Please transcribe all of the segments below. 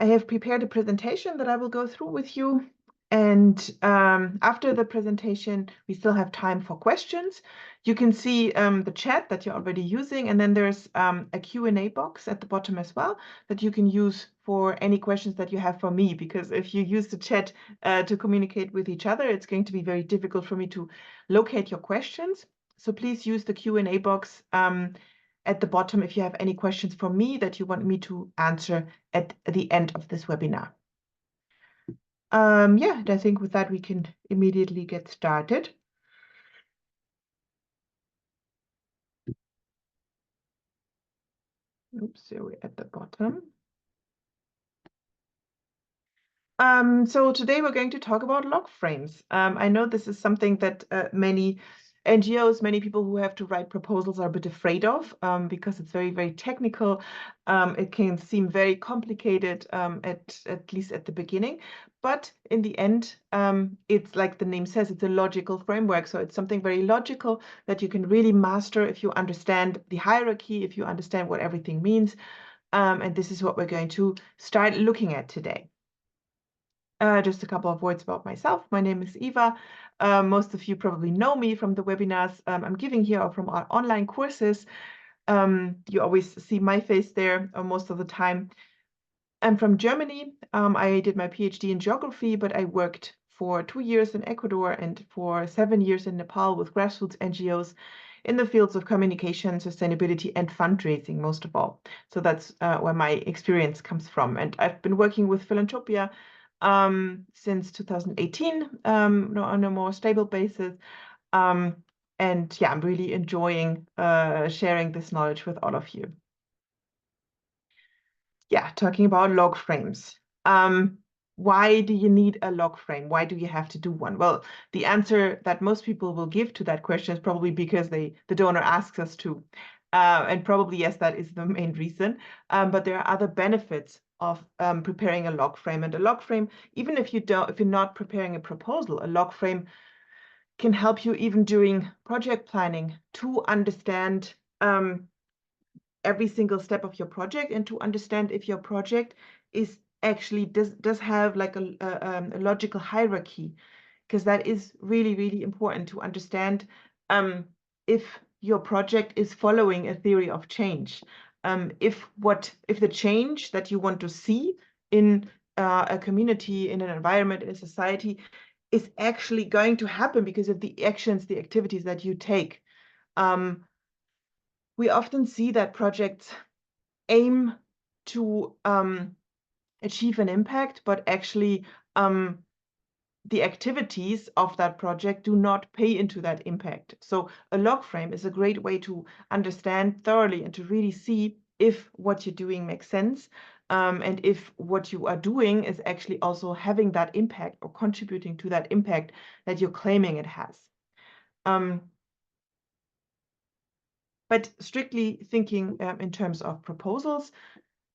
I have prepared a presentation that I will go through with you. And after the presentation, we still have time for questions. You can see the chat that you're already using, and then there's a Q&A box at the bottom as well that you can use for any questions that you have for me, because if you use the chat to communicate with each other, it's going to be very difficult for me to locate your questions. So please use the Q&A box at the bottom if you have any questions for me that you want me to answer at the end of this webinar. Yeah, and I think with that we can immediately get started. Oops, so we're at the bottom. So today we're going to talk about log frames. I know this is something that many NGOs, many people who have to write proposals are a bit afraid of because it's very, very technical. It can seem very complicated, at least at the beginning. But in the end, it's like the name says, it's a logical framework. So it's something very logical that you can really master if you understand the hierarchy, if you understand what everything means. And this is what we're going to start looking at today. Just a couple of words about myself. My name is Eva. Most of you probably know me from the webinars I'm giving here or from our online courses. You always see my face there most of the time. I'm from Germany. I did my PhD in geography, but I worked for 2 years in Ecuador and for 7 years in Nepal with grassroots NGOs in the fields of communication, sustainability, and fundraising, most of all. So that's where my experience comes from. And I've been working with Philanthropia since 2018 on a more stable basis. And yeah, I'm really enjoying sharing this knowledge with all of you. Yeah, talking about log frames. Why do you need a log frame? Why do you have to do one? Well, the answer that most people will give to that question is probably because the donor asks us to. And probably, yes, that is the main reason. But there are other benefits of preparing a log frame. And a log frame, even if you're not preparing a proposal, a log frame can help you even during project planning to understand every single step of your project and to understand if your project is actually does have like a logical hierarchy, because that is really, really important to understand if your project is following a theory of change. If the change that you want to see in a community, in an environment, in a society, is actually going to happen because of the actions, the activities that you take. We often see that projects aim to achieve an impact, but actually the activities of that project do not pay into that impact. So a log frame is a great way to understand thoroughly and to really see if what you're doing makes sense, and if what you are doing is actually also having that impact or contributing to that impact that you're claiming it has. But strictly thinking in terms of proposals,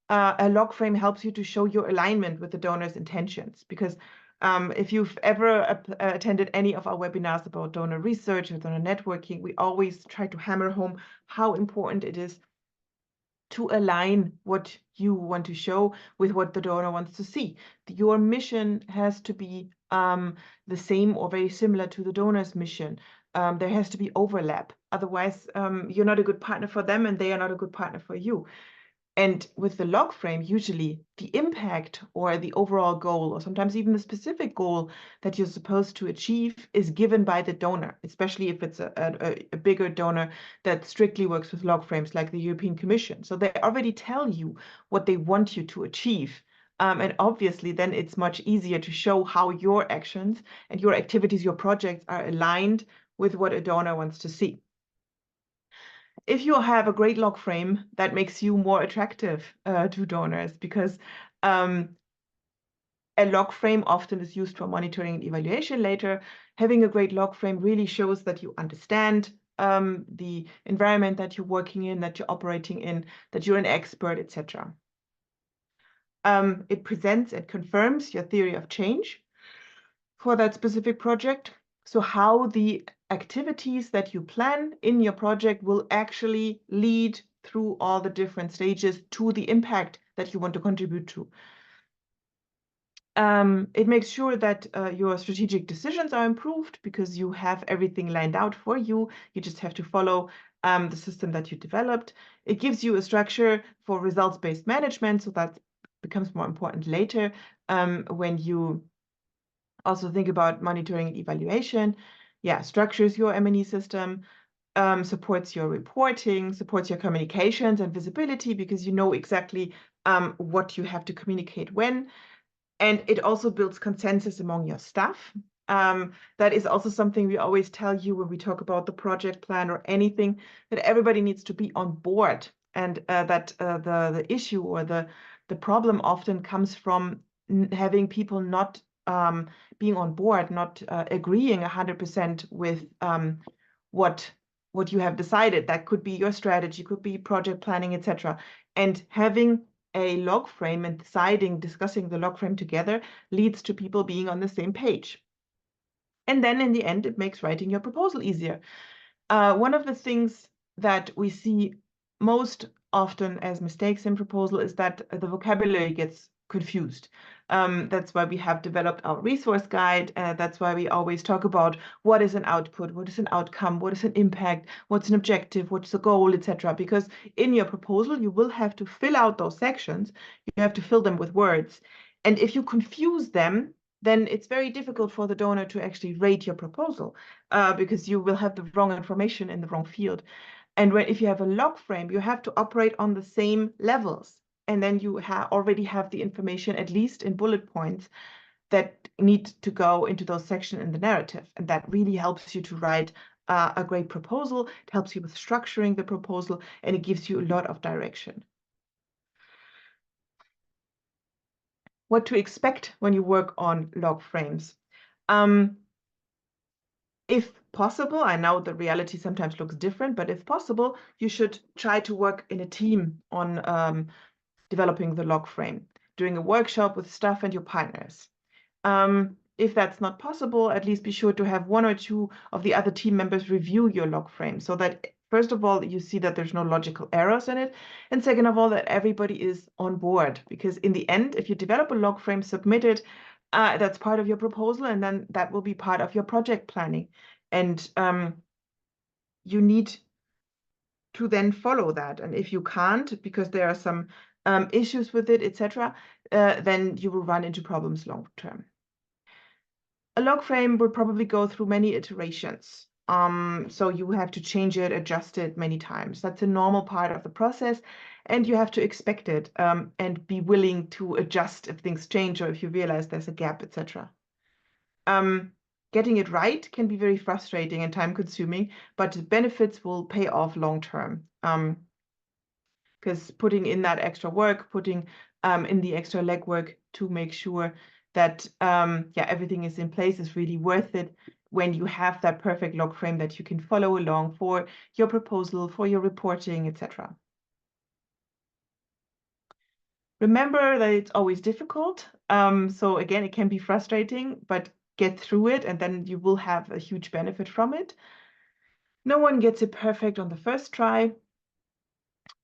a log frame helps you to show your alignment with the donor's intentions, because if you've ever attended any of our webinars about donor research or donor networking, we always try to hammer home how important it is to align what you want to show with what the donor wants to see. Your mission has to be the same or very similar to the donor's mission. There has to be overlap. Otherwise, you're not a good partner for them and they are not a good partner for you. And with the log frame, usually the impact or the overall goal, or sometimes even the specific goal that you're supposed to achieve, is given by the donor, especially if it's a bigger donor that strictly works with log frames like the European Commission. So they already tell you what they want you to achieve. And obviously, then it's much easier to show how your actions and your activities, your projects are aligned with what a donor wants to see. If you have a great log frame, that makes you more attractive to donors, because a log frame often is used for monitoring and evaluation later. Having a great log frame really shows that you understand the environment that you're working in, that you're operating in, that you're an expert, etc. It presents and confirms your theory of change for that specific project. So how the activities that you plan in your project will actually lead through all the different stages to the impact that you want to contribute to. It makes sure that your strategic decisions are improved because you have everything lined out for you. You just have to follow the system that you developed. It gives you a structure for results-based management, so that becomes more important later when you also think about monitoring and evaluation. Yeah, structures your M&E system, supports your reporting, supports your communications and visibility because you know exactly what you have to communicate when. And it also builds consensus among your staff. That is also something we always tell you when we talk about the project plan or anything, that everybody needs to be on board, and that the issue or the problem often comes from having people not being on board, not agreeing 100% with what you have decided. That could be your strategy, could be project planning, etc. And having a log frame and discussing the log frame together leads to people being on the same page. And then in the end, it makes writing your proposal easier. One of the things that we see most often as mistakes in proposal is that the vocabulary gets confused. That's why we have developed our resource guide. That's why we always talk about what is an output, what is an outcome, what is an impact, what's an objective, what's the goal, etc. Because in your proposal, you will have to fill out those sections. You have to fill them with words. And if you confuse them, then it's very difficult for the donor to actually rate your proposal because you will have the wrong information in the wrong field. And if you have a log frame, you have to operate on the same levels. And then you already have the information, at least in bullet points, that need to go into those sections in the narrative. And that really helps you to write a great proposal. It helps you with structuring the proposal, and it gives you a lot of direction. What to expect when you work on log frames. If possible, I know the reality sometimes looks different, but if possible, you should try to work in a team on developing the log frame, doing a workshop with staff and your partners. If that's not possible, at least be sure to have one or two of the other team members review your log frame so that, first of all, you see that there's no logical errors in it. And second of all, that everybody is on board. Because in the end, if you develop a log frame, submit it, that's part of your proposal, and then that will be part of your project planning. And you need to then follow that. And if you can't, because there are some issues with it, etc., then you will run into problems long term. A log frame will probably go through many iterations. So you have to change it, adjust it many times. That's a normal part of the process, and you have to expect it and be willing to adjust if things change or if you realize there's a gap, etc. Getting it right can be very frustrating and time-consuming, but the benefits will pay off long term. Because putting in that extra work, putting in the extra legwork to make sure that everything is in place is really worth it when you have that perfect log frame that you can follow along for your proposal, for your reporting, etc. Remember that it's always difficult. So again, it can be frustrating, but get through it and then you will have a huge benefit from it. No one gets it perfect on the first try.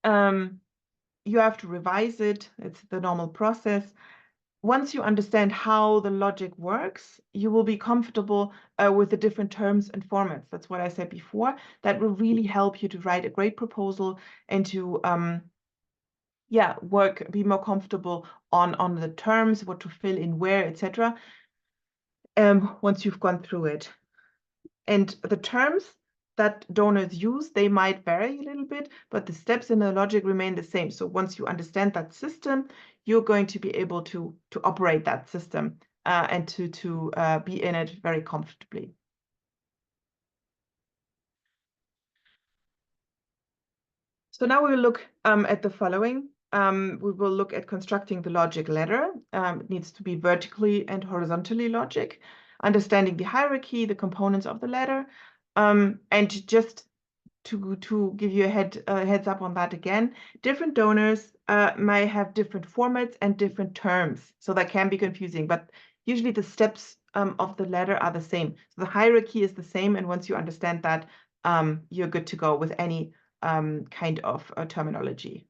You have to revise it. It's the normal process. Once you understand how the logic works, you will be comfortable with the different terms and formats. That's what I said before. That will really help you to write a great proposal and to be more comfortable on the terms, what to fill in where, etc. Once you've gone through it. And the terms that donors use, they might vary a little bit, but the steps in the logic remain the same. So once you understand that system, you're going to be able to operate that system and to be in it very comfortably. So now we will look at the following. We will look at constructing the logic ladder. It needs to be vertically and horizontally logic, understanding the hierarchy, the components of the ladder, and just to give you a heads up on that again, different donors may have different formats and different terms, so that can be confusing, but usually the steps of the ladder are the same. So the hierarchy is the same, and once you understand that, you're good to go with any kind of terminology.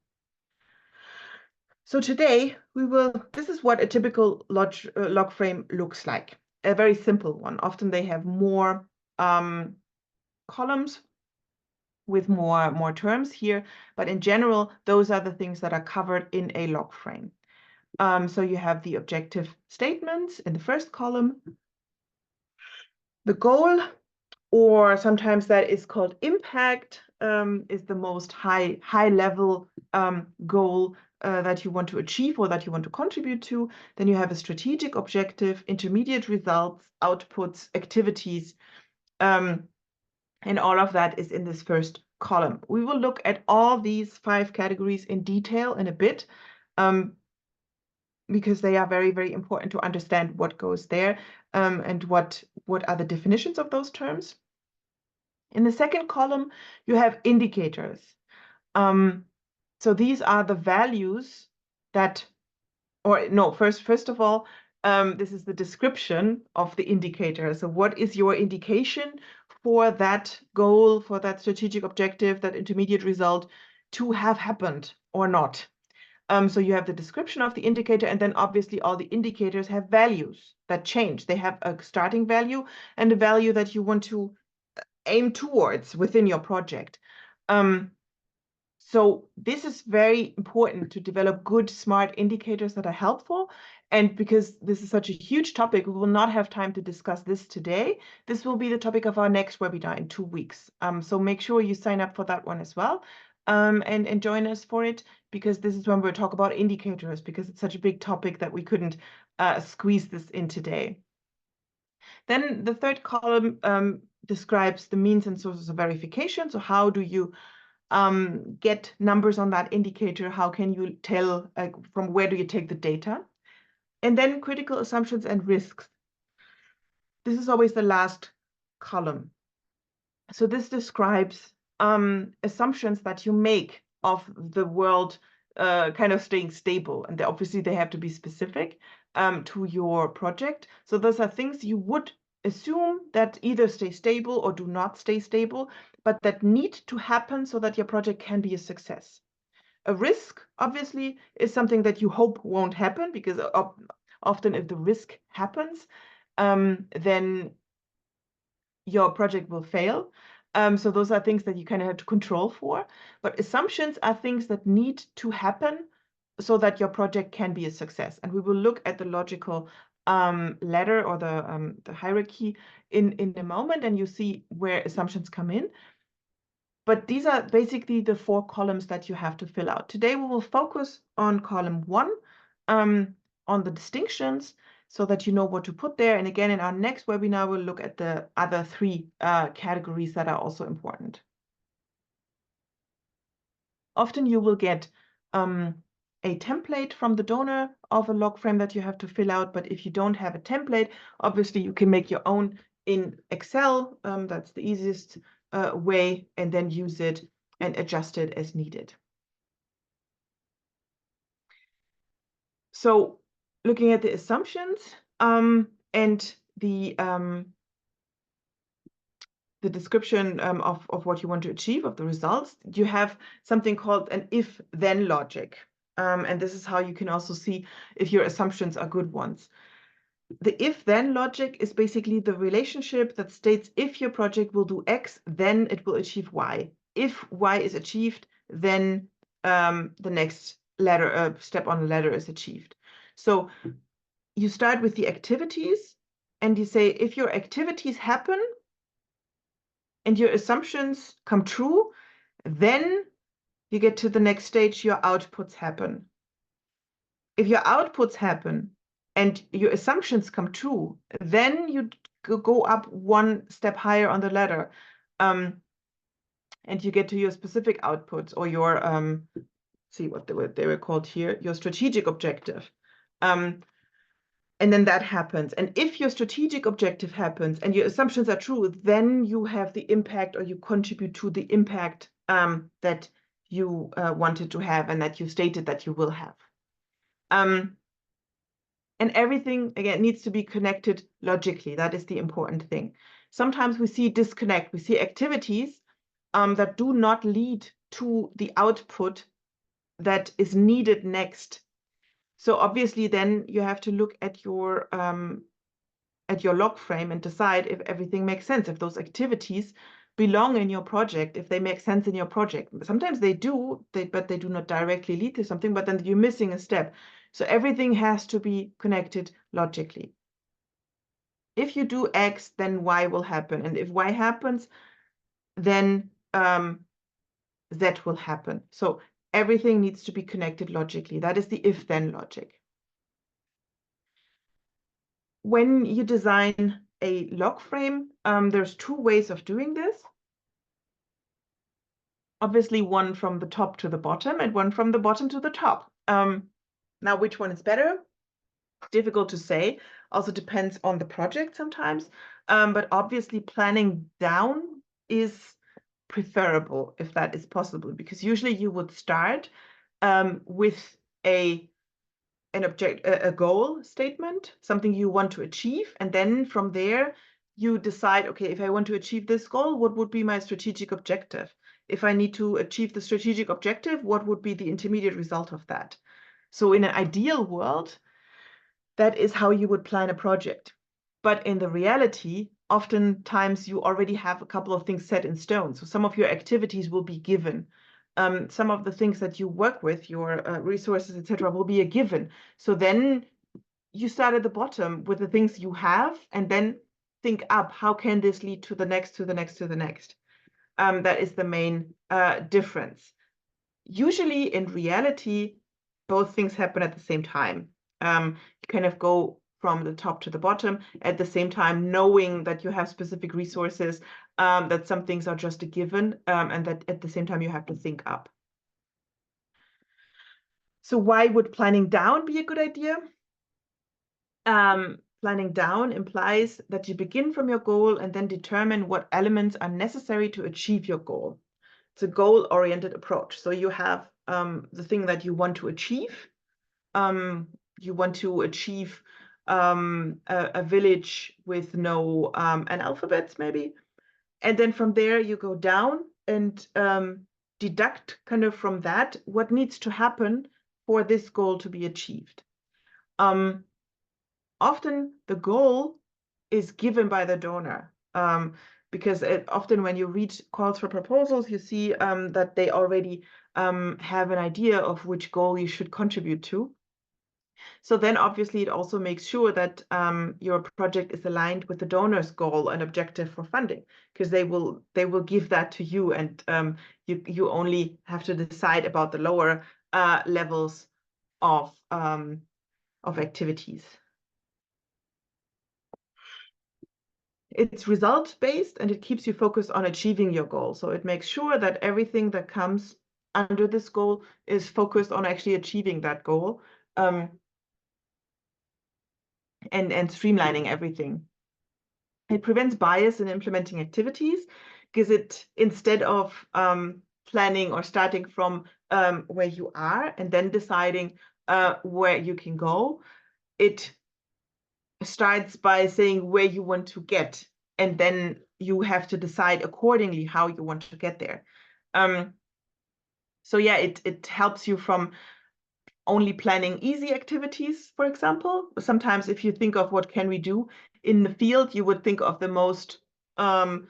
So today this is what a typical log frame looks like. A very simple one. Often they have more columns with more terms here, but in general, those are the things that are covered in a log frame. So you have the objective statements in the first column, the goal, or sometimes that is called impact, is the most high level goal that you want to achieve or that you want to contribute to. Then you have a strategic objective, intermediate results, outputs, activities, and all of that is in this first column. We will look at all these 5 categories in detail in a bit, because they are very, very important to understand what goes there, and what are the definitions of those terms. In the second column, you have indicators. So these are the values that, or no, first of all, this is the description of the indicator. So what is your indication for that goal, for that strategic objective, that intermediate result to have happened or not? So you have the description of the indicator, and then obviously all the indicators have values that change. They have a starting value and a value that you want to aim towards within your project. So this is very important to develop good, smart indicators that are helpful. And because this is such a huge topic, we will not have time to discuss this today. This will be the topic of our next webinar in 2 weeks. So make sure you sign up for that one as well, and join us for it, because this is when we'll talk about indicators, because it's such a big topic that we couldn't squeeze this in today. Then the third column describes the means and sources of verification. So how do you get numbers on that indicator? How can you tell, from where do you take the data? And then critical assumptions and risks. This is always the last column. So this describes assumptions that you make of the world kind of staying stable. And obviously they have to be specific to your project. So those are things you would assume that either stay stable or do not stay stable, but that need to happen so that your project can be a success. A risk, obviously, is something that you hope won't happen, because often if the risk happens, then your project will fail. So those are things that you kind of have to control for. But assumptions are things that need to happen so that your project can be a success. And we will look at the logical ladder or the hierarchy in a moment, and you see where assumptions come in. But these are basically the 4 columns that you have to fill out. Today we will focus on column 1, on the distinctions, so that you know what to put there. And again, in our next webinar, we'll look at the other 3 categories that are also important. Often you will get a template from the donor of a log frame that you have to fill out. But if you don't have a template, obviously you can make your own in Excel. That's the easiest way, and then use it and adjust it as needed. So looking at the assumptions and the description of what you want to achieve, of the results, you have something called an if-then logic. And this is how you can also see if your assumptions are good ones. The if-then logic is basically the relationship that states if your project will do X, then it will achieve Y. If Y is achieved, then the next step on the ladder is achieved. So you start with the activities, and you say, if your activities happen and your assumptions come true, then you get to the next stage, your outputs happen. If your outputs happen and your assumptions come true, then you go up 1 step higher on the ladder, and you get to your specific outputs, or your see what they were called here, your strategic objective. And then that happens. And if your strategic objective happens and your assumptions are true, then you have the impact, or you contribute to the impact that you wanted to have and that you stated that you will have. And everything, again, needs to be connected logically. That is the important thing. Sometimes we see disconnect. We see activities that do not lead to the output that is needed next. So obviously then you have to look at your log frame and decide if everything makes sense, if those activities belong in your project, if they make sense in your project. Sometimes they do, but they do not directly lead to something, but then you're missing a step. So everything has to be connected logically. If you do X, then Y will happen. And if Y happens, then Z will happen. So everything needs to be connected logically. That is the if-then logic. When you design a log frame, there's two ways of doing this. Obviously, one from the top to the bottom and one from the bottom to the top. Now, which one is better? Difficult to say. Also depends on the project sometimes. But obviously, planning down is preferable if that is possible, because usually you would start with a goal statement, something you want to achieve, and then from there you decide, okay, if I want to achieve this goal, what would be my strategic objective? If I need to achieve the strategic objective, what would be the intermediate result of that? So in an ideal world, that is how you would plan a project. But in the reality, oftentimes you already have a couple of things set in stone. So some of your activities will be given. Some of the things that you work with, your resources, etc., will be a given. So then you start at the bottom with the things you have, and then think up, how can this lead to the next, to the next, to the next? That is the main difference. Usually in reality, both things happen at the same time. You kind of go from the top to the bottom at the same time, knowing that you have specific resources, that some things are just a given, and that at the same time you have to think up. So why would planning down be a good idea? Planning down implies that you begin from your goal and then determine what elements are necessary to achieve your goal. It's a goal-oriented approach. So you have the thing that you want to achieve. You want to achieve a village with no analphabets, maybe. And then from there, you go down and deduct kind of from that what needs to happen for this goal to be achieved. Often the goal is given by the donor. Because often when you read calls for proposals, you see that they already have an idea of which goal you should contribute to. So then obviously it also makes sure that your project is aligned with the donor's goal and objective for funding, because they will give that to you, and you only have to decide about the lower levels of activities. It's result-based, and it keeps you focused on achieving your goal. So it makes sure that everything that comes under this goal is focused on actually achieving that goal, and streamlining everything. It prevents bias in implementing activities, because it, instead of planning or starting from where you are and then deciding where you can go, it starts by saying where you want to get, and then you have to decide accordingly how you want to get there. So yeah, it helps you from only planning easy activities, for example. Sometimes if you think of what can we do in the field, you would think of the most of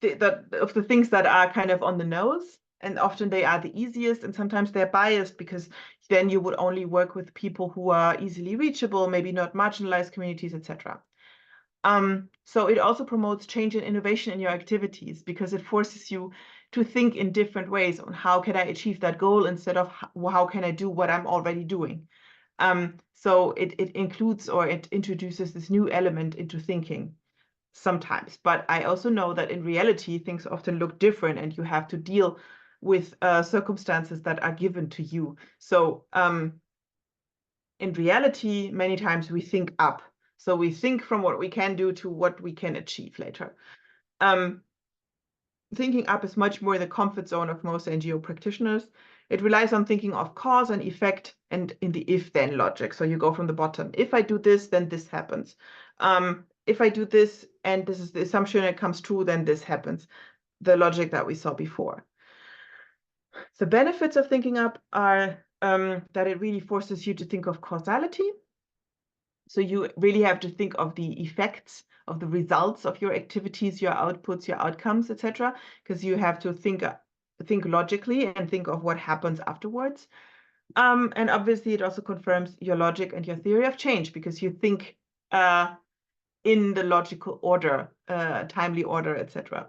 the things that are kind of on the nose, and often they are the easiest, and sometimes they're biased, because then you would only work with people who are easily reachable, maybe not marginalized communities, etc. So it also promotes change and innovation in your activities, because it forces you to think in different ways on how can I achieve that goal instead of how can I do what I'm already doing. So it includes, or it introduces this new element into thinking sometimes. But I also know that in reality, things often look different, and you have to deal with circumstances that are given to you. So in reality, many times we think up. So we think from what we can do to what we can achieve later. Thinking up is much more in the comfort zone of most NGO practitioners. It relies on thinking of cause and effect, and in the if-then logic. So you go from the bottom. If I do this, then this happens. If I do this, and this is the assumption, it comes true, then this happens. The logic that we saw before. The benefits of thinking up are that it really forces you to think of causality. So you really have to think of the effects of the results of your activities, your outputs, your outcomes, etc., because you have to think logically and think of what happens afterwards. And obviously, it also confirms your logic and your theory of change, because you think in the logical order, timely order, etc.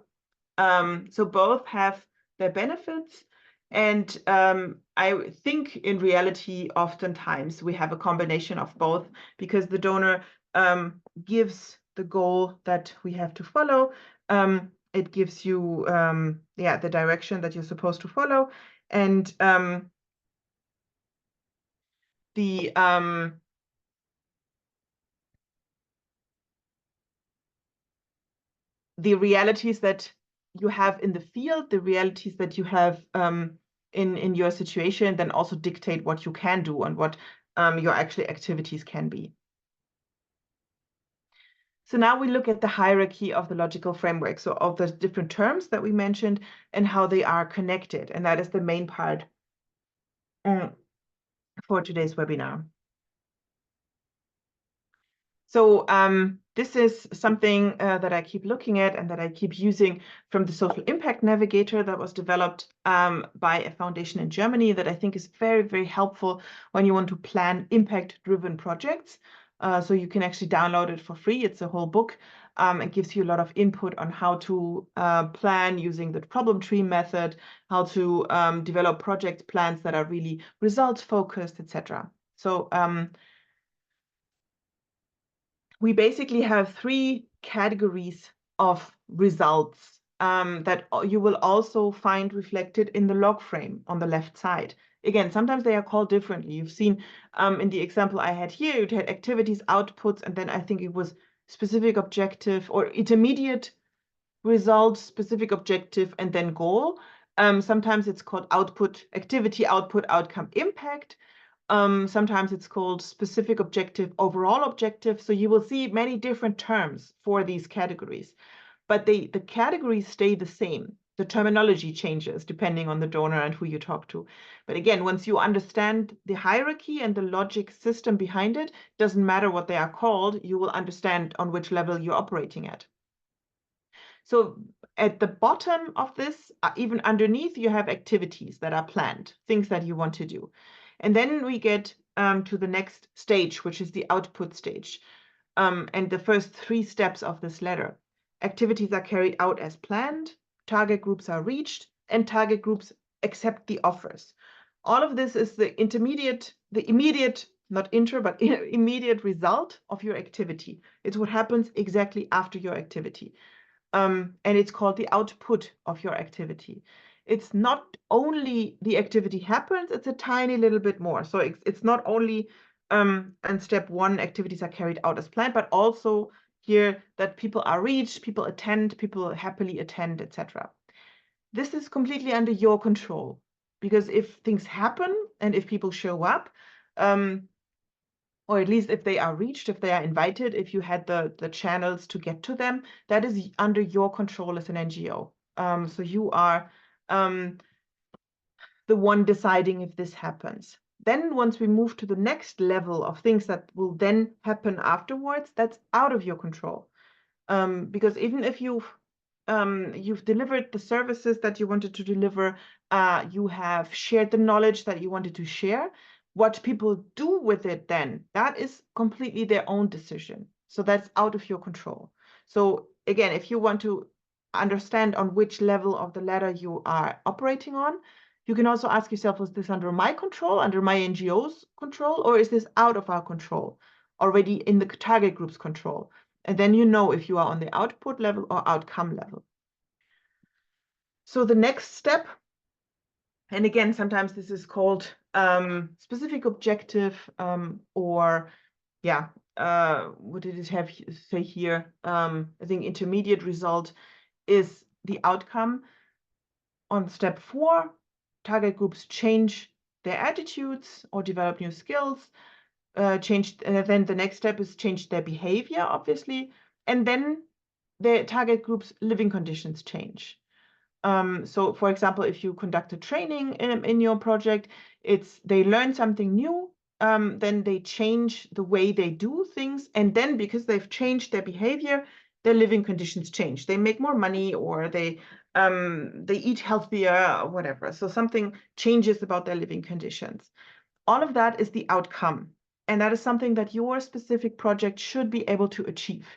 So both have their benefits. And I think in reality, oftentimes we have a combination of both, because the donor gives the goal that we have to follow. It gives you the direction that you're supposed to follow. And the realities that you have in the field, the realities that you have in your situation, then also dictate what you can do and what your actual activities can be. So now we look at the hierarchy of the logical framework, so of the different terms that we mentioned and how they are connected. And that is the main part for today's webinar. So this is something that I keep looking at and that I keep using from the Social Impact Navigator that was developed by a foundation in Germany, that I think is very, very helpful when you want to plan impact-driven projects. So you can actually download it for free. It's a whole book. It gives you a lot of input on how to plan using the problem tree method, how to develop project plans that are really results-focused, etc. So we basically have 3 categories of results that you will also find reflected in the log frame on the left side. Again, sometimes they are called differently. You've seen in the example I had here, it had activities, outputs, and then I think it was specific objective or intermediate result, specific objective, and then goal. Sometimes it's called output, activity, output, outcome, impact. Sometimes it's called specific objective, overall objective. So you will see many different terms for these categories, but the categories stay the same. The terminology changes depending on the donor and who you talk to. But again, once you understand the hierarchy and the logic system behind it, doesn't matter what they are called, you will understand on which level you're operating at. So at the bottom of this, even underneath, you have activities that are planned, things that you want to do. And then we get to the next stage, which is the output stage. And the first 3 steps of this ladder. Activities are carried out as planned, target groups are reached, and target groups accept the offers. All of this is the immediate, not inter, but immediate result of your activity. It's what happens exactly after your activity. And it's called the output of your activity. It's not only the activity happens, it's a tiny little bit more. So it's not only in step 1, activities are carried out as planned, but also here that people are reached, people attend, people happily attend, etc. This is completely under your control, because if things happen and if people show up, or at least if they are reached, if they are invited, if you had the channels to get to them, that is under your control as an NGO. So you are the one deciding if this happens. Then once we move to the next level of things that will then happen afterwards, that's out of your control. Because even if you've delivered the services that you wanted to deliver, you have shared the knowledge that you wanted to share, what people do with it then, that is completely their own decision. So that's out of your control. So again, if you want to understand on which level of the ladder you are operating on, you can also ask yourself, is this under my control, under my NGO's control, or is this out of our control, already in the target group's control? And then you know if you are on the output level or outcome level. So the next step, and again, sometimes this is called specific objective, or what did it have say here? I think intermediate result is the outcome. On step 4, target groups change their attitudes or develop new skills. Then the next step is change their behavior, obviously, and then the target group's living conditions change. So for example, if you conduct a training in your project, they learn something new, then they change the way they do things. And then because they've changed their behavior, their living conditions change. They make more money, or they eat healthier, or whatever. So something changes about their living conditions. All of that is the outcome. And that is something that your specific project should be able to achieve.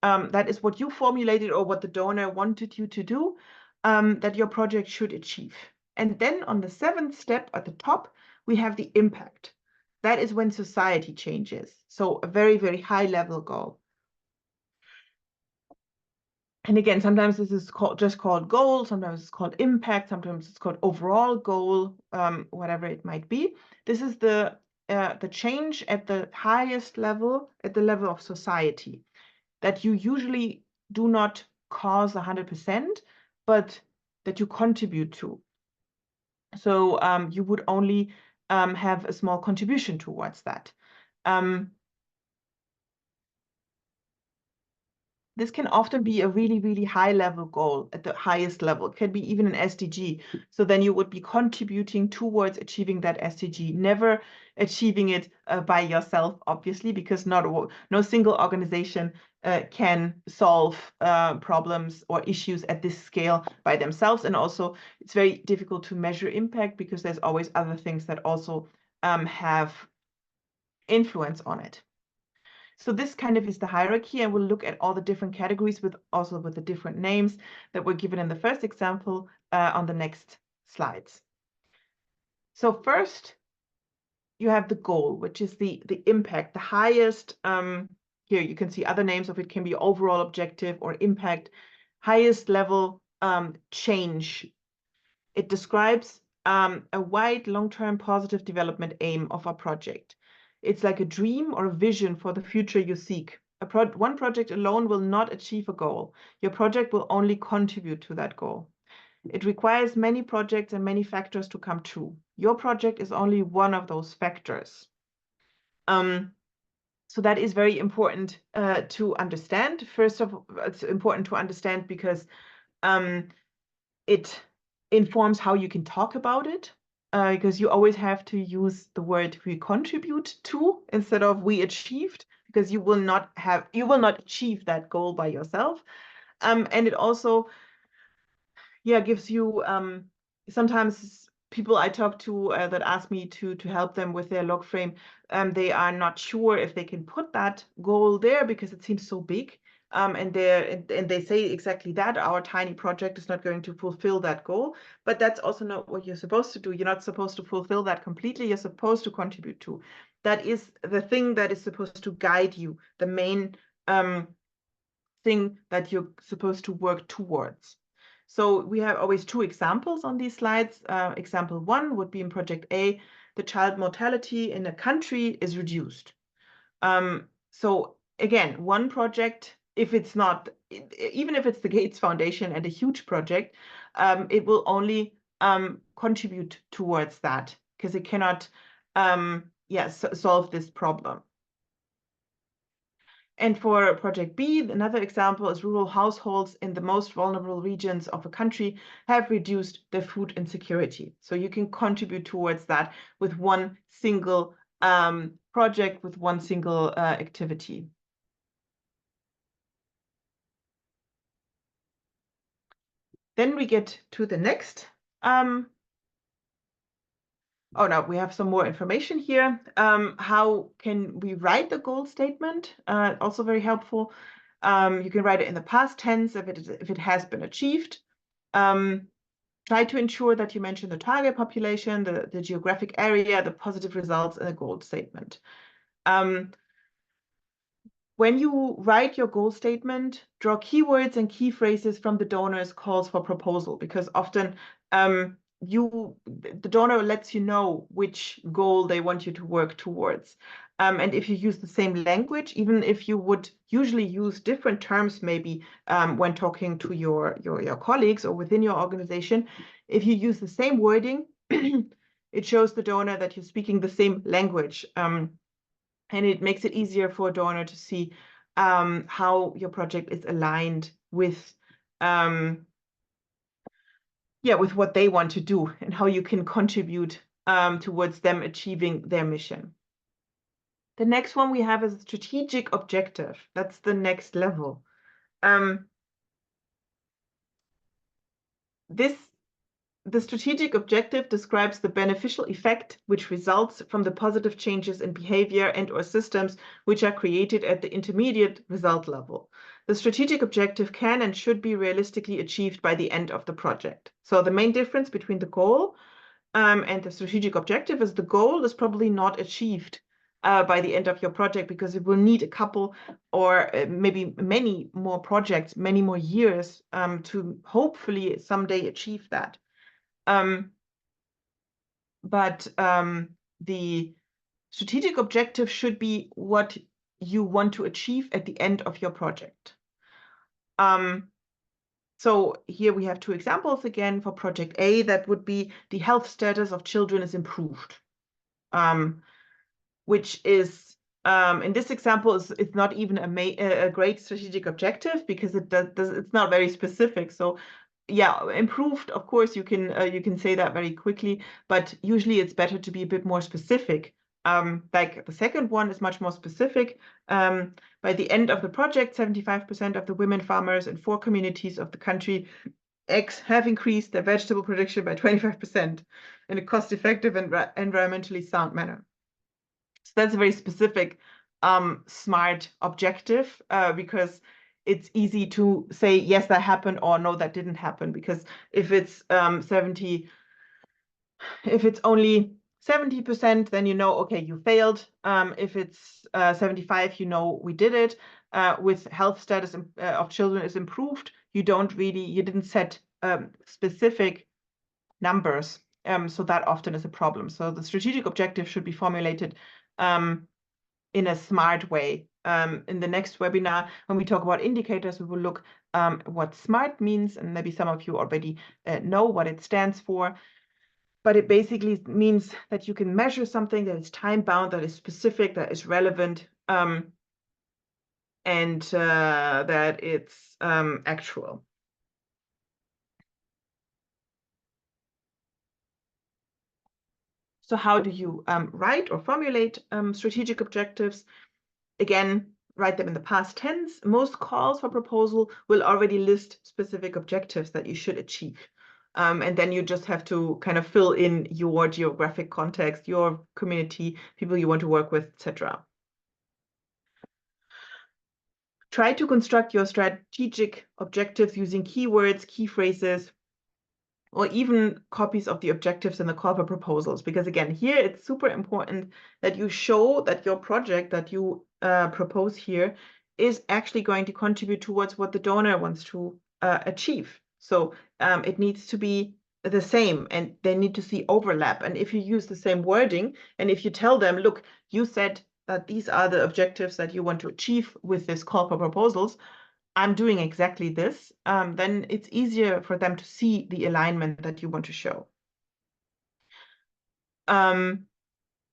That is what you formulated or what the donor wanted you to do, that your project should achieve. And then on the 7th step at the top, we have the impact. That is when society changes. So a very, very high level goal. And again, sometimes this is just called goal, sometimes it's called impact, sometimes it's called overall goal, whatever it might be. This is the change at the highest level, at the level of society, that you usually do not cause 100%, but that you contribute to. So you would only have a small contribution towards that. This can often be a really, really high level goal at the highest level. It can be even an SDG. So then you would be contributing towards achieving that SDG, never achieving it by yourself, obviously, because no single organization can solve problems or issues at this scale by themselves. And also, it's very difficult to measure impact because there's always other things that also have influence on it. So this kind of is the hierarchy, and we'll look at all the different categories with the different names that were given in the first example on the next slides. So first, you have the goal, which is the impact, the highest. Here you can see other names of it, can be overall objective or impact, highest level change. It describes a wide long-term positive development aim of a project. It's like a dream or a vision for the future you seek. One project alone will not achieve a goal. Your project will only contribute to that goal. It requires many projects and many factors to come true. Your project is only one of those factors. So that is very important to understand. First of all, it's important to understand because it informs how you can talk about it, because you always have to use the word we contribute to instead of we achieved, because you will not achieve that goal by yourself. And it also gives you sometimes people I talk to that ask me to help them with their log frame, they are not sure if they can put that goal there because it seems so big. And they say exactly that our tiny project is not going to fulfill that goal, but that's also not what you're supposed to do. You're not supposed to fulfill that completely. You're supposed to contribute to. That is the thing that is supposed to guide you, the main thing that you're supposed to work towards. So we have always two examples on these slides. Example 1 would be in project A, the child mortality in a country is reduced. So again, one project, if it's not, even if it's the Gates Foundation and a huge project, it will only contribute towards that because it cannot solve this problem. And for project B, another example is rural households in the most vulnerable regions of a country have reduced their food insecurity. So you can contribute towards that with one single project, with one single activity. Then we get to the next. Oh, no, we have some more information here. How can we write the goal statement? Also very helpful. You can write it in the past tense if it has been achieved. Try to ensure that you mention the target population, the geographic area, the positive results in the goal statement. When you write your goal statement, draw keywords and key phrases from the donor's calls for proposal, because often the donor lets you know which goal they want you to work towards. And if you use the same language, even if you would usually use different terms, maybe when talking to your colleagues or within your organization, if you use the same wording, it shows the donor that you're speaking the same language. And it makes it easier for a donor to see how your project is aligned with with what they want to do and how you can contribute towards them achieving their mission. The next one we have is a strategic objective. That's the next level. The strategic objective describes the beneficial effect which results from the positive changes in behavior and/or systems which are created at the intermediate result level. The strategic objective can and should be realistically achieved by the end of the project. So the main difference between the goal and the strategic objective is the goal is probably not achieved by the end of your project, because it will need a couple or maybe many more projects, many more years to hopefully someday achieve that. But the strategic objective should be what you want to achieve at the end of your project. So here we have two examples again. For project A, that would be the health status of children is improved, which is in this example it's not even a great strategic objective, because it's not very specific. So yeah, improved, of course, you can say that very quickly, but usually it's better to be a bit more specific. Like the second one is much more specific. By the end of the project, 75% of the women farmers in 4 communities of the country X have increased their vegetable production by 25% in a cost-effective and environmentally sound manner. So that's a very specific, smart objective, because it's easy to say, yes, that happened, or no, that didn't happen. Because if it's if it's only 70%, then you know, okay, you failed. If it's 75, you know, we did it. With health status of children is improved, you didn't set specific numbers. So that often is a problem. So the strategic objective should be formulated in a smart way. In the next webinar, when we talk about indicators, we will look what SMART means, and maybe some of you already know what it stands for. But it basically means that you can measure something that is time-bound, that is specific, that is relevant, and that it's actual. So how do you write or formulate strategic objectives? Again, write them in the past tense. Most calls for proposal will already list specific objectives that you should achieve. And then you just have to kind of fill in your geographic context, your community, people you want to work with, etc. Try to construct your strategic objectives using keywords, key phrases, or even copies of the objectives in the call for proposals. Because again, here it's super important that you show that your project that you propose here is actually going to contribute towards what the donor wants to achieve. So it needs to be the same, and they need to see overlap. And if you use the same wording, and if you tell them, look, you said that these are the objectives that you want to achieve with this call for proposals, I'm doing exactly this, then it's easier for them to see the alignment that you want to show.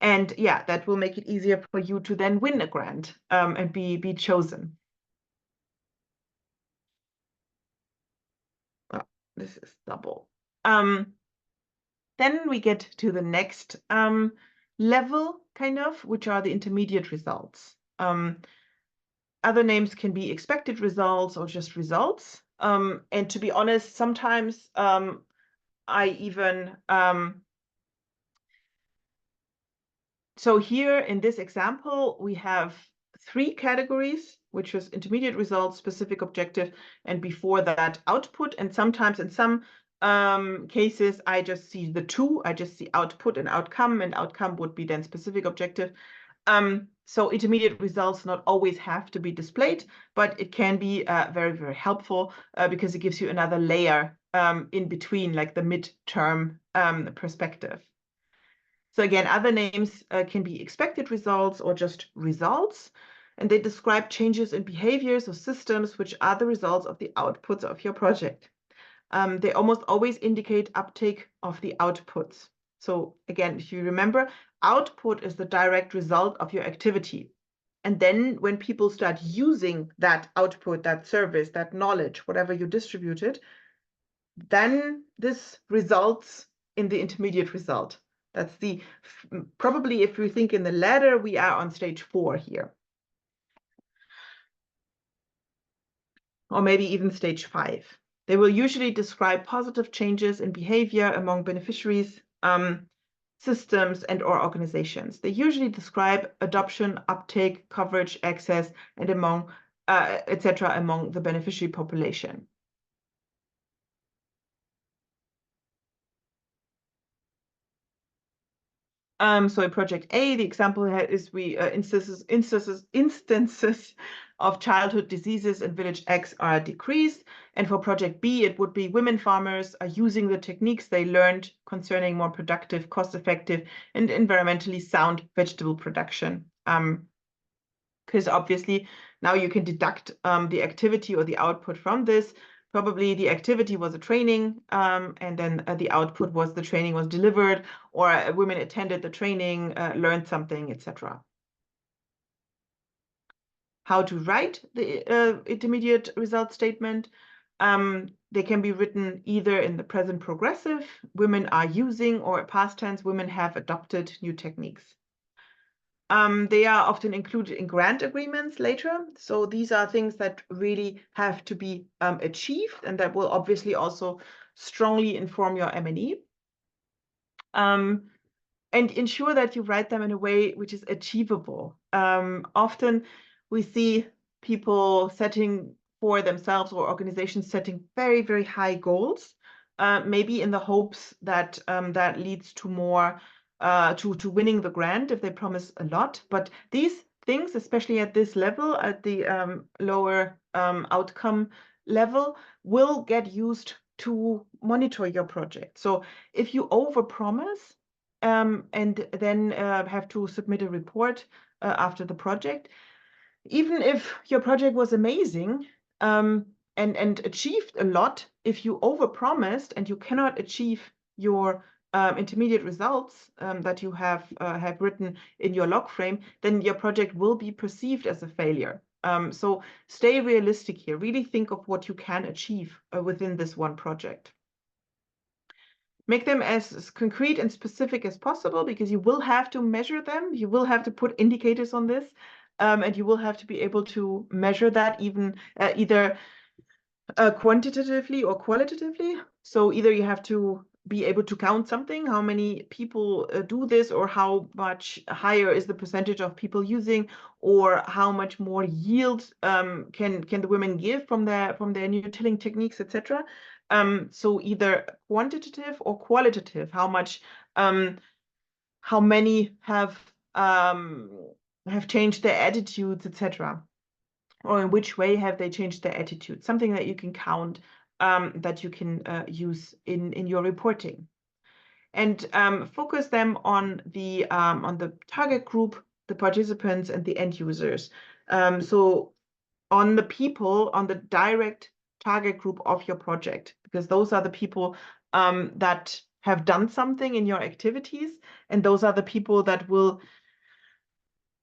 And yeah, that will make it easier for you to then win a grant and be chosen. Oh, this is double. Then we get to the next level, kind of, which are the intermediate results. Other names can be expected results or just results. And to be honest, sometimes I even, so here in this example, we have 3 categories, which was intermediate results, specific objective, and before that output. And sometimes in some cases, I just see the 2, I just see output and outcome would be then specific objective. So intermediate results not always have to be displayed, but it can be very, very helpful because it gives you another layer in between, like the midterm perspective. So again, other names can be expected results or just results, and they describe changes in behaviors or systems which are the results of the outputs of your project. They almost always indicate uptake of the outputs. So again, if you remember, output is the direct result of your activity. And then when people start using that output, that service, that knowledge, whatever you distributed, then this results in the intermediate result. That's probably, if we think in the ladder, we are on stage 4 here. Or maybe even stage 5. They will usually describe positive changes in behavior among beneficiaries, systems, and/or organizations. They usually describe adoption, uptake, coverage, access, and among, etc., among the beneficiary population. So in project A, the example is instances of childhood diseases in village X are decreased. And for project B, it would be women farmers are using the techniques they learned concerning more productive, cost-effective, and environmentally sound vegetable production. Because obviously now you can deduct the activity or the output from this. Probably the activity was a training, and then the output was the training was delivered, or women attended the training, learned something, etc. How to write the intermediate result statement. They can be written either in the present progressive, women are using, or past tense, women have adopted new techniques. They are often included in grant agreements later. So these are things that really have to be achieved, and that will obviously also strongly inform your M&E. And ensure that you write them in a way which is achievable. Often we see people setting for themselves, or organizations setting very, very high goals, maybe in the hopes that that leads to more to winning the grant if they promise a lot. But these things, especially at this level, at the lower outcome level, will get used to monitor your project. So if you overpromise and then have to submit a report after the project, even if your project was amazing and achieved a lot, if you overpromised and you cannot achieve your intermediate results that you have written in your log frame, then your project will be perceived as a failure. So stay realistic here. Really think of what you can achieve within this one project. Make them as concrete and specific as possible, because you will have to measure them. You will have to put indicators on this, and you will have to be able to measure that even either quantitatively or qualitatively. So either you have to be able to count something, how many people do this, or how much higher is the percentage of people using, or how much more yield can the women give from their new tilling techniques, etc. So either quantitative or qualitative, how much, how many have changed their attitudes, etc. Or in which way have they changed their attitude? Something that you can count, that you can use in your reporting, and focus them on the target group, the participants, and the end users. So on the people, on the direct target group of your project, because those are the people that have done something in your activities, and those are the people that will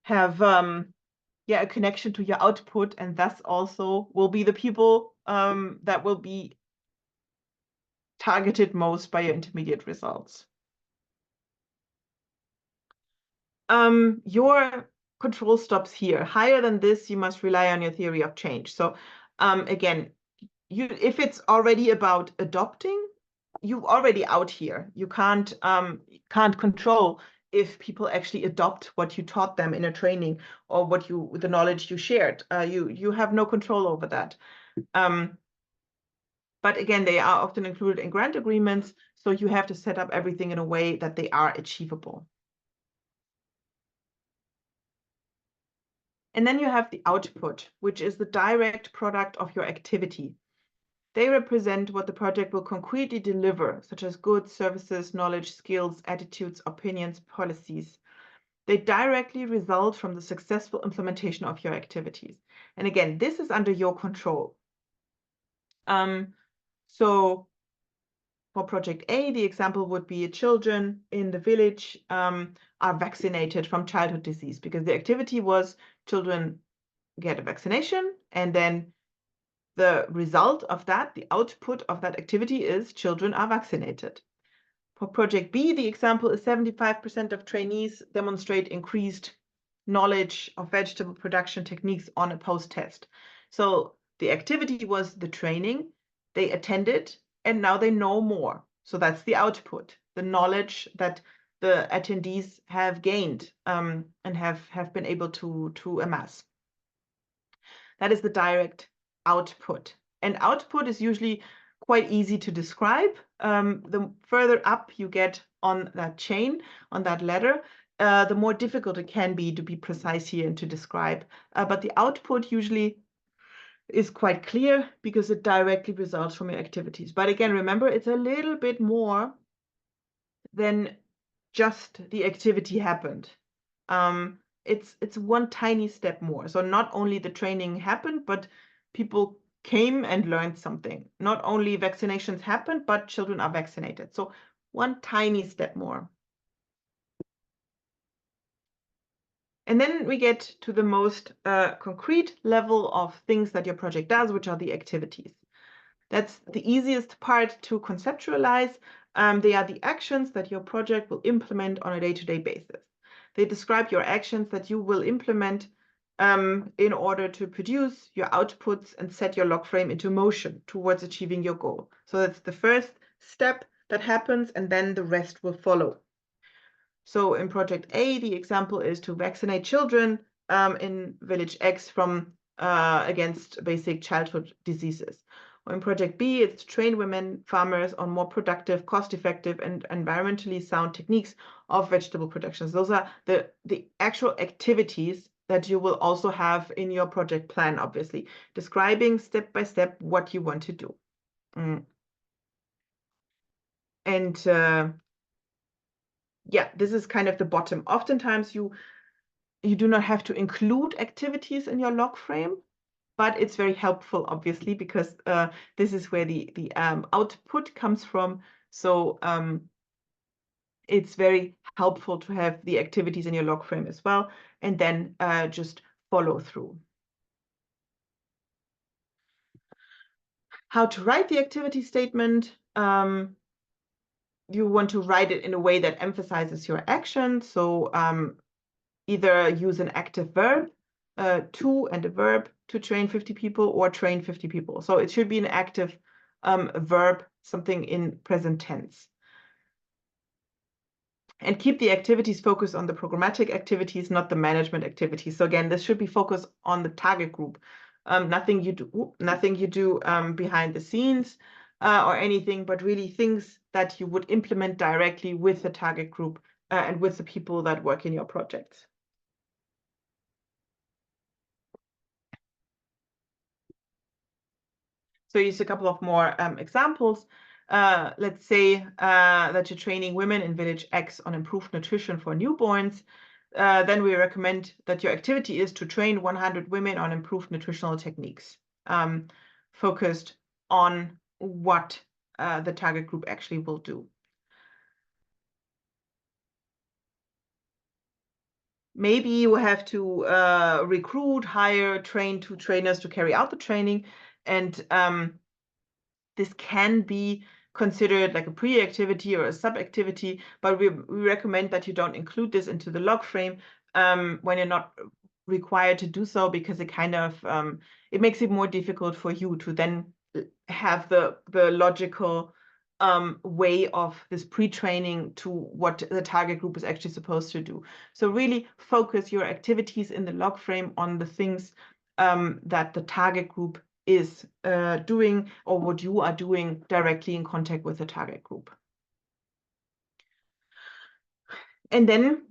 have a connection to your output, and thus also will be the people that will be targeted most by your intermediate results. Your control stops here. Higher than this, you must rely on your theory of change. So again, if it's already about adopting, you're already out here. You can't control if people actually adopt what you taught them in a training, or the knowledge you shared. You have no control over that. But again, they are often included in grant agreements, so you have to set up everything in a way that they are achievable. And then you have the output, which is the direct product of your activity. They represent what the project will concretely deliver, such as goods, services, knowledge, skills, attitudes, opinions, policies. They directly result from the successful implementation of your activities. And again, this is under your control. So for project A, the example would be children in the village are vaccinated from childhood disease, because the activity was children get a vaccination, and then the result of that, the output of that activity is children are vaccinated. For project B, the example is 75% of trainees demonstrate increased knowledge of vegetable production techniques on a post-test. So the activity was the training, they attended, and now they know more. So that's the output, the knowledge that the attendees have gained and have been able to amass. That is the direct output. And output is usually quite easy to describe. The further up you get on that chain, on that ladder, the more difficult it can be to be precise here and to describe. But the output usually is quite clear because it directly results from your activities. But again, remember, it's a little bit more than just the activity happened. It's one tiny step more. So not only the training happened, but people came and learned something. Not only vaccinations happened, but children are vaccinated. So one tiny step more. And then we get to the most concrete level of things that your project does, which are the activities. That's the easiest part to conceptualize. They are the actions that your project will implement on a day-to-day basis. They describe your actions that you will implement in order to produce your outputs and set your log frame into motion towards achieving your goal. So that's the first step that happens, and then the rest will follow. So in project A, the example is to vaccinate children in village X from against basic childhood diseases. Or in project B, it's to train women farmers on more productive, cost-effective, and environmentally sound techniques of vegetable production. Those are the actual activities that you will also have in your project plan, obviously, describing step by step what you want to do. And yeah, this is kind of the bottom. Oftentimes you do not have to include activities in your log frame, but it's very helpful, obviously, because this is where the output comes from. So it's very helpful to have the activities in your log frame as well, and then just follow through. How to write the activity statement. You want to write it in a way that emphasizes your action. So either use an active verb, to and a verb to train 50 people, or train 50 people. So it should be an active verb, something in present tense. And keep the activities focused on the programmatic activities, not the management activities. So again, this should be focused on the target group. Nothing you do behind the scenes or anything, but really things that you would implement directly with the target group and with the people that work in your projects. So use a couple of more examples. Let's say that you're training women in village X on improved nutrition for newborns. Then we recommend that your activity is to train 100 women on improved nutritional techniques, focused on what the target group actually will do. Maybe you have to recruit, hire, train 2 trainers to carry out the training. And this can be considered like a pre-activity or a sub-activity, but we recommend that you don't include this into the log frame when you're not required to do so, because it kind of it makes it more difficult for you to then have the logical way of this pre-training to what the target group is actually supposed to do. So really focus your activities in the log frame on the things that the target group is doing, or what you are doing directly in contact with the target group. And then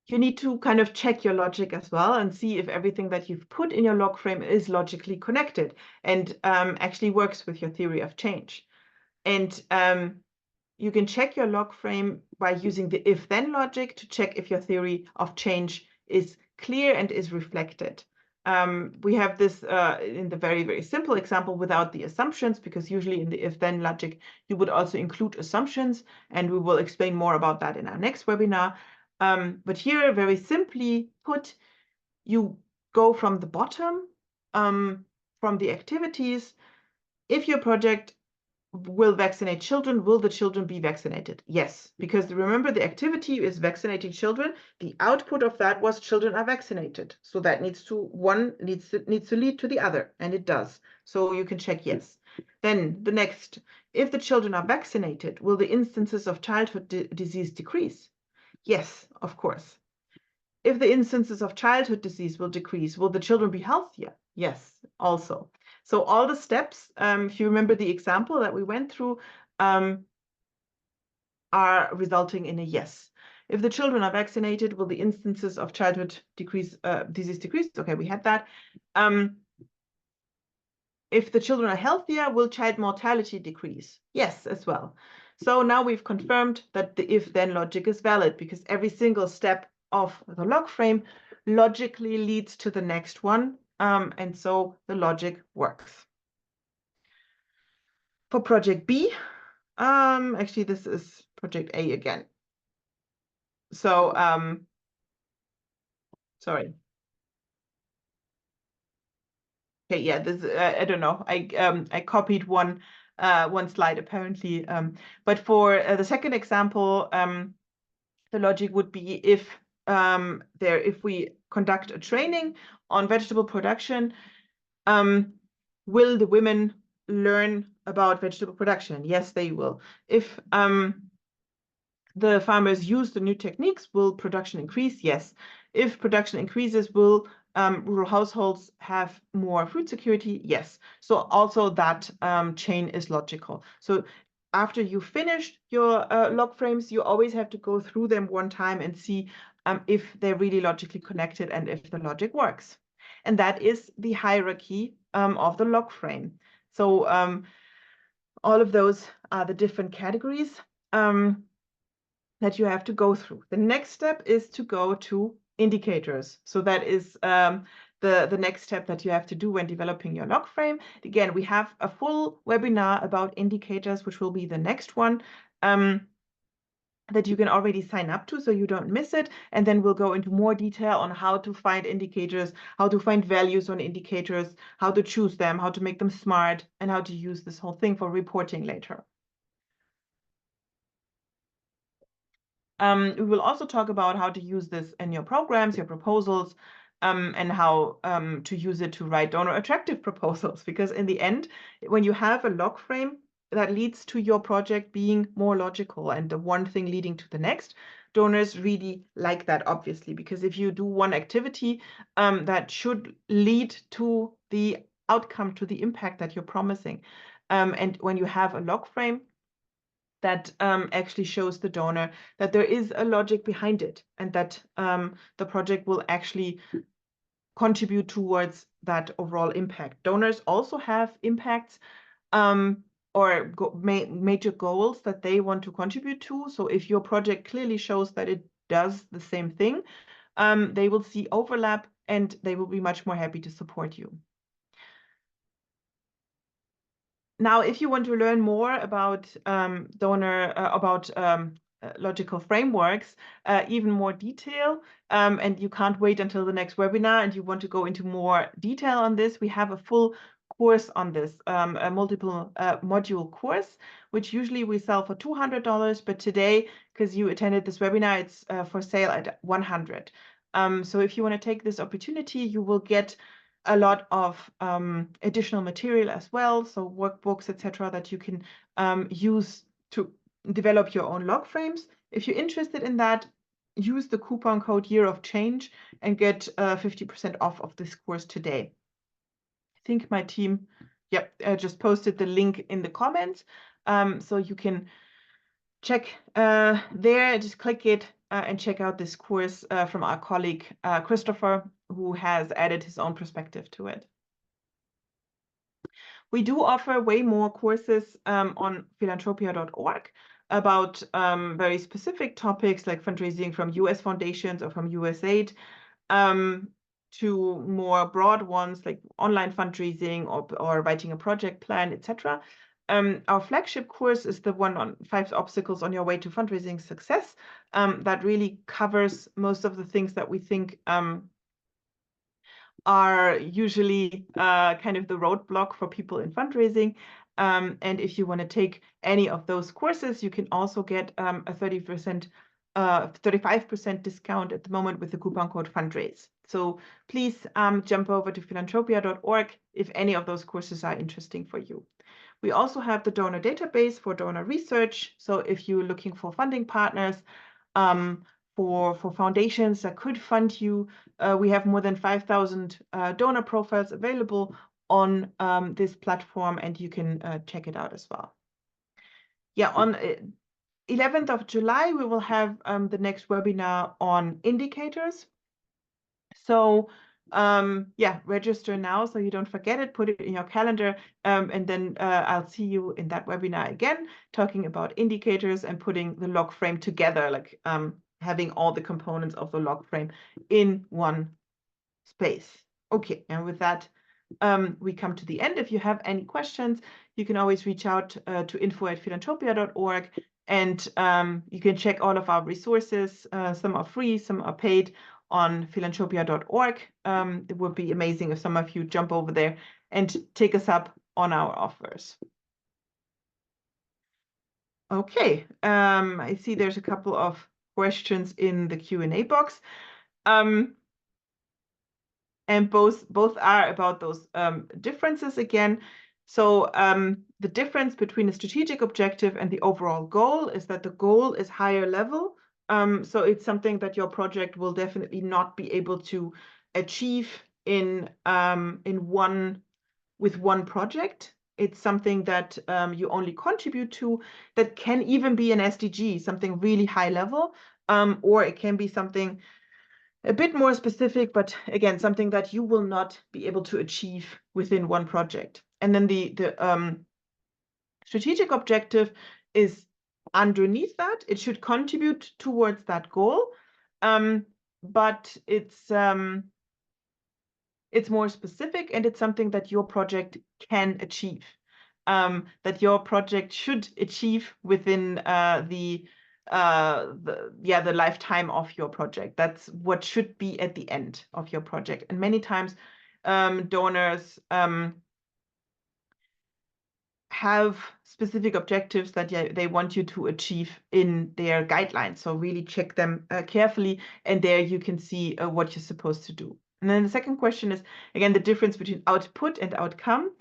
you need to kind of check your logic as well and see if everything that you've put in your log frame is logically connected and actually works with your theory of change. And you can check your log frame by using the if-then logic to check if your theory of change is clear and is reflected. We have this in the very, very simple example without the assumptions, because usually in the if-then logic, you would also include assumptions, and we will explain more about that in our next webinar. But here, very simply put, you go from the bottom. from the activities, if your project will vaccinate children, will the children be vaccinated? Yes, because remember, the activity is vaccinating children. The output of that was children are vaccinated. So that needs to lead to the other, and it does. So you can check yes. Then the next, if the children are vaccinated, will the instances of childhood disease decrease? Yes, of course. If the instances of childhood disease will decrease, will the children be healthier? Yes, also. So all the steps, if you remember the example that we went through, are resulting in a yes. If the children are vaccinated, will the instances of childhood disease decrease? Okay, we had that. If the children are healthier, will child mortality decrease? Yes, as well. So now we've confirmed that the if-then logic is valid, because every single step of the log frame logically leads to the next one, and so the logic works. For project B, actually this is project A again. So, sorry. Okay, yeah, this I don't know. I copied one slide apparently. But for the second example, the logic would be if we conduct a training on vegetable production, will the women learn about vegetable production? Yes, they will. If the farmers use the new techniques, will production increase? Yes. If production increases, will rural households have more food security? Yes. So also that chain is logical. So after you finished your log frames, you always have to go through them one time and see if they're really logically connected and if the logic works. And that is the hierarchy of the log frame. So all of those are the different categories that you have to go through. The next step is to go to indicators. So that is the next step that you have to do when developing your log frame. Again, we have a full webinar about indicators, which will be the next one that you can already sign up to so you don't miss it. And then we'll go into more detail on how to find indicators, how to find values on indicators, how to choose them, how to make them smart, and how to use this whole thing for reporting later. We will also talk about how to use this in your programs, your proposals, and how to use it to write donor attractive proposals. Because in the end, when you have a log frame, that leads to your project being more logical and the one thing leading to the next. Donors really like that, obviously, because if you do one activity that should lead to the outcome, to the impact that you're promising. And when you have a log frame, that actually shows the donor that there is a logic behind it and that the project will actually contribute towards that overall impact. Donors also have impacts or major goals that they want to contribute to. So if your project clearly shows that it does the same thing, they will see overlap and they will be much more happy to support you. Now, if you want to learn more about logical frameworks, even more detail, and you can't wait until the next webinar and you want to go into more detail on this, we have a full course on this, a multiple module course, which usually we sell for $200, but today, because you attended this webinar, it's for sale at $100. So if you want to take this opportunity, you will get a lot of additional material as well, so workbooks, etc., that you can use to develop your own log frames. If you're interested in that, use the coupon code Year of Change and get 50% off of this course today. I think my team, just posted the link in the comments, so you can check there, just click it and check out this course from our colleague Christopher, who has added his own perspective to it. We do offer way more courses on philanthropia.org about very specific topics like fundraising from US foundations or from USAID, to more broad ones like online fundraising or writing a project plan, etc. Our flagship course is the one on 5 obstacles on your way to fundraising success. That really covers most of the things that we think are usually kind of the roadblock for people in fundraising. And if you want to take any of those courses, you can also get a 35% discount at the moment with the coupon code fundraise. So please jump over to philanthropia.org if any of those courses are interesting for you. We also have the donor database for donor research. So if you're looking for funding partners, for foundations that could fund you, we have more than 5,000 donor profiles available on this platform, and you can check it out as well. Yeah, on 11th of July, we will have the next webinar on indicators. So yeah, register now so you don't forget it, put it in your calendar, and then I'll see you in that webinar again, talking about indicators and putting the log frame together, like having all the components of the log frame in one space. Okay, and with that, we come to the end. If you have any questions, you can always reach out to info@philanthropia.org, and you can check all of our resources. Some are free, some are paid, on philanthropia.org. It would be amazing if some of you jump over there and take us up on our offers. Okay, I see there's a couple of questions in the Q&A box. And both are about those differences again. So the difference between a strategic objective and the overall goal is that the goal is higher level. So it's something that your project will definitely not be able to achieve with one project. It's something that you only contribute to, that can even be an SDG, something really high level, or it can be something a bit more specific, but again, something that you will not be able to achieve within one project. And then the strategic objective is underneath that. It should contribute towards that goal, but it's more specific, and it's something that your project can achieve, that your project should achieve within the lifetime of your project. That's what should be at the end of your project. And many times donors have specific objectives that they want you to achieve in their guidelines. So really check them carefully, and there you can see what you're supposed to do. And then the second question is, again, the difference between output and outcome.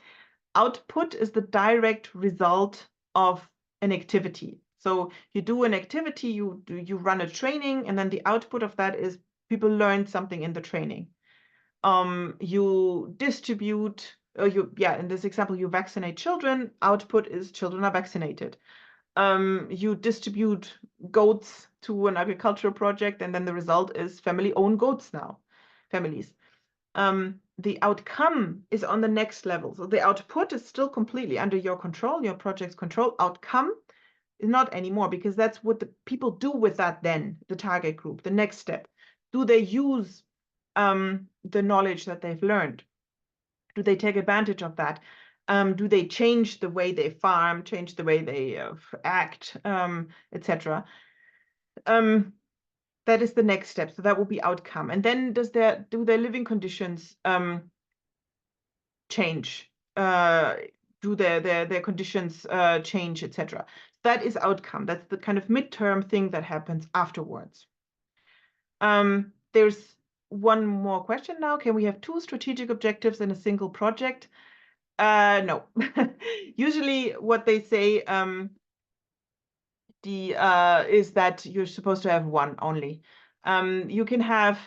Output is the direct result of an activity. So you do an activity, you run a training, and then the output of that is people learn something in the training. You distribute, in this example, you vaccinate children. Output is children are vaccinated. You distribute goats to an agricultural project, and then the result is family-owned goats now, families. The outcome is on the next level. So the output is still completely under your control, your project's control. Outcome is not anymore, because that's what the people do with that then, the target group, the next step. Do they use the knowledge that they've learned? Do they take advantage of that? Do they change the way they farm, change the way they act, etc.? That is the next step. So that will be outcome. And then do their living conditions change? Do their conditions change, etc.? That is outcome. That's the kind of midterm thing that happens afterwards. There's one more question now. Can we have two strategic objectives in a single project? No. Usually what they say is that you're supposed to have one only. You can have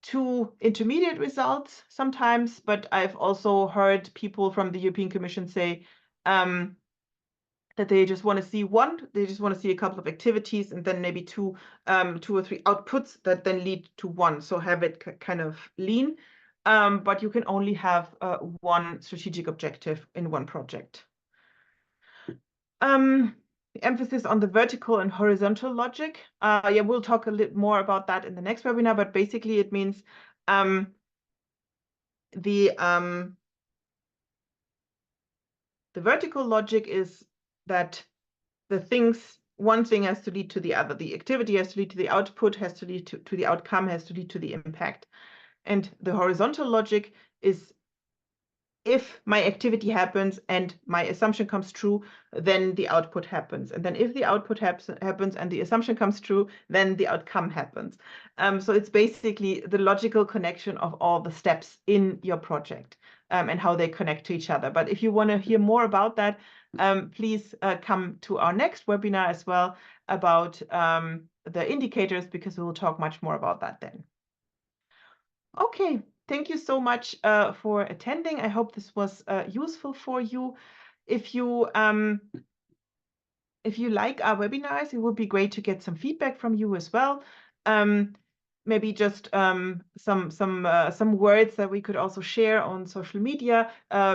two intermediate results sometimes, but I've also heard people from the European Commission say that they just want to see one. They just want to see a couple of activities, and then maybe two or three outputs that then lead to one. So have it kind of lean, but you can only have one strategic objective in one project. Emphasis on the vertical and horizontal logic. Yeah, we'll talk a little more about that in the next webinar, but basically it means the vertical logic is that one thing has to lead to the other. The activity has to lead to the output, has to lead to the outcome, has to lead to the impact. And the horizontal logic is, if my activity happens and my assumption comes true, then the output happens. And then if the output happens and the assumption comes true, then the outcome happens. So it's basically the logical connection of all the steps in your project and how they connect to each other. But if you want to hear more about that, please come to our next webinar as well about the indicators, because we will talk much more about that then. Okay, thank you so much for attending. I hope this was useful for you. If you like our webinars, it would be great to get some feedback from you as well. Maybe just some words that we could also share on social media,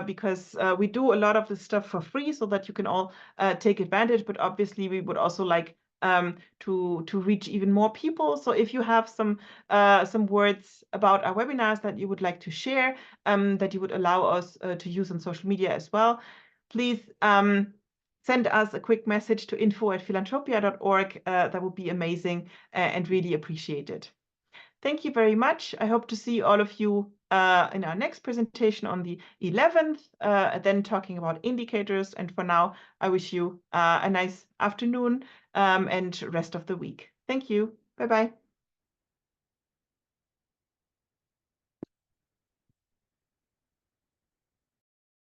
because we do a lot of this stuff for free so that you can all take advantage. But obviously, we would also like to reach even more people. So if you have some words about our webinars that you would like to share, that you would allow us to use on social media as well, please send us a quick message to info@philanthropia.org. That would be amazing and really appreciated. Thank you very much. I hope to see all of you in our next presentation on the 11th, then talking about indicators. And for now, I wish you a nice afternoon and rest of the week. Thank you. Bye-bye.